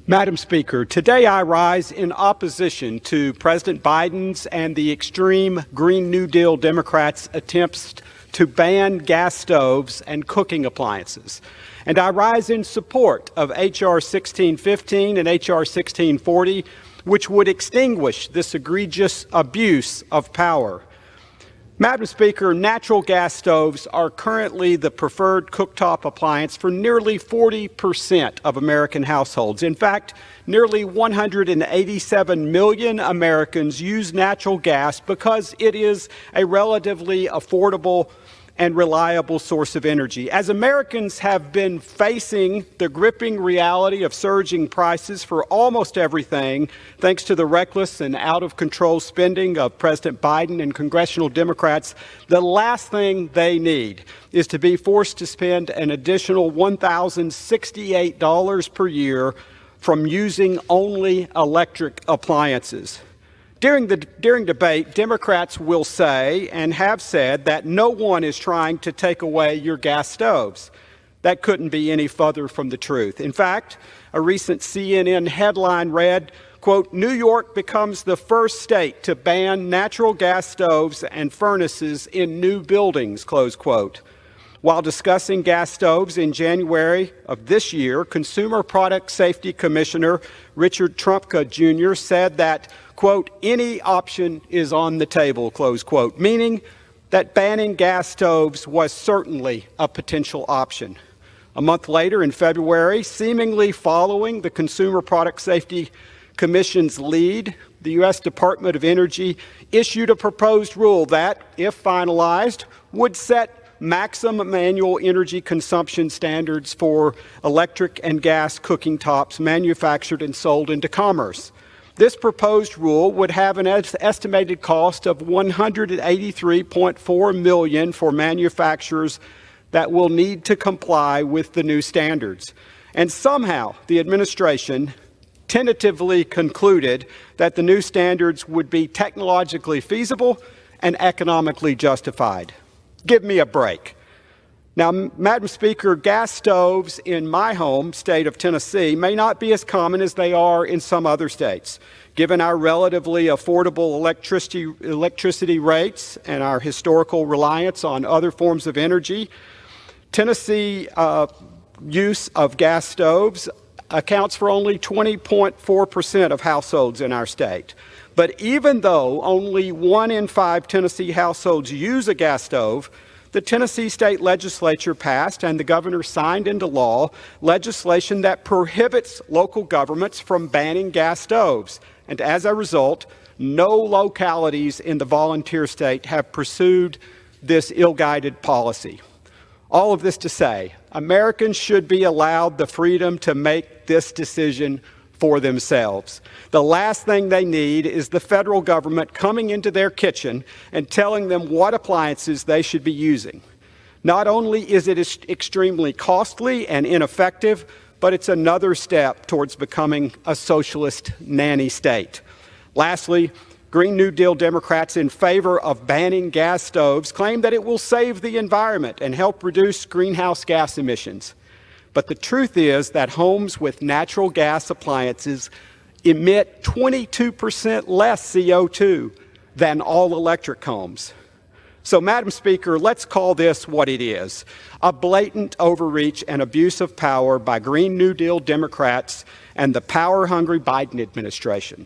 Madam Speaker, today I rise in opposition to President Biden's and the extreme Green New Deal Democrats' attempts to ban gas stoves and cooking appliances. And I rise in support of H.R. 1615 and H.R. 1640, which would extinguish this egregious abuse of power. Madam Speaker, natural gas stoves are currently the preferred cooktop appliance for nearly 40% of American households. In fact, nearly 187 million Americans use natural gas because it is a relatively affordable and reliable source of energy. As Americans have been facing the gripping reality of surging prices for almost everything, thanks to the reckless and out-of-control spending of President Biden and congressional Democrats, the last thing they need is to be forced to spend an additional $1,068 per year from using only electric appliances. During debate, Democrats will say and have said that no one is trying to take away your gas stoves. That couldn't be any further from the truth. In fact, a recent CNN headline read, quote, "New York becomes the first state to ban natural gas stoves and furnaces in new buildings," close quote. While discussing gas stoves in January of this year, Consumer Product Safety Commissioner Richard Trumka Jr. said that, quote, "any option is on the table," close quote, meaning that banning gas stoves was certainly a potential option. A month later, in February, seemingly following the Consumer Product Safety Commission's lead, the U.S. Department of Energy issued a proposed rule that, if finalized, would set maximum annual energy consumption standards for electric and gas cooking tops manufactured and sold into commerce. This proposed rule would have an estimated cost of $183.4 million for manufacturers that will need to comply with the new standards. And somehow the administration tentatively concluded that the new standards would be technologically feasible and economically justified. Give me a break. Now, Madam Speaker, gas stoves in my home state of Tennessee may not be as common as they are in some other states. Given our relatively affordable electricity rates and our historical reliance on other forms of energy, Tennessee use of gas stoves accounts for only 20.4% of households in our state. But even though only 1 in 5 Tennessee households use a gas stove, the Tennessee State Legislature passed and the governor signed into law legislation that prohibits local governments from banning gas stoves. And as a result, no localities in the volunteer state have pursued this ill-guided policy. All of this to say, Americans should be allowed the freedom to make this decision for themselves. The last thing they need is the federal government coming into their kitchen and telling them what appliances they should be using. Not only is it extremely costly and ineffective, but it's another step towards becoming a socialist nanny state. Lastly, Green New Deal Democrats in favor of banning gas stoves claim that it will save the environment and help reduce greenhouse gas emissions. But the truth is that homes with natural gas appliances emit 22% less CO2 than all electric homes. So, Madam Speaker, let's call this what it is: a blatant overreach and abuse of power by Green New Deal Democrats and the power-hungry Biden administration.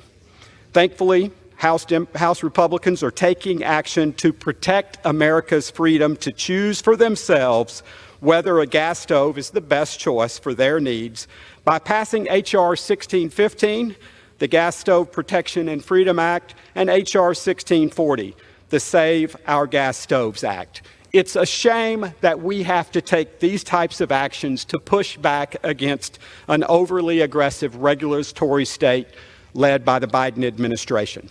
Thankfully, House Republicans are taking action to protect America's freedom to choose for themselves whether a gas stove is the best choice for their needs by passing H.R. 1615, the Gas Stove Protection and Freedom Act, and H.R. 1640, the Save Our Gas Stoves Act. It's a shame that we have to take these types of actions to push back against an overly aggressive regulatory state led by the Biden administration.